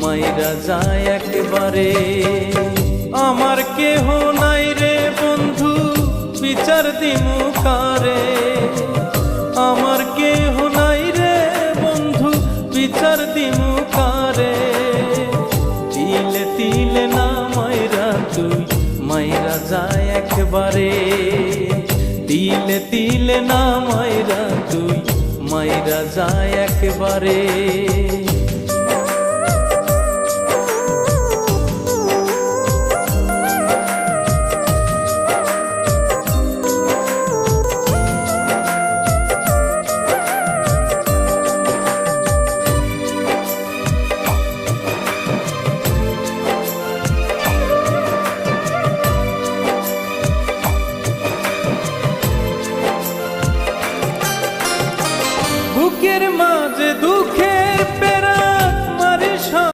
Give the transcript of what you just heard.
মাইরা যায় একেবারে। আমার কেহ নাই রে বন্ধু বিচার দিমু কারে, আমার কেহ নাই রে বন্ধু বিচার দিমু কারে। তিলে তিলে না মাইরা তুই মাইরা যায় একবারে, তিলে তিলে না মাইরা তুই মাইরা যায় একবারে।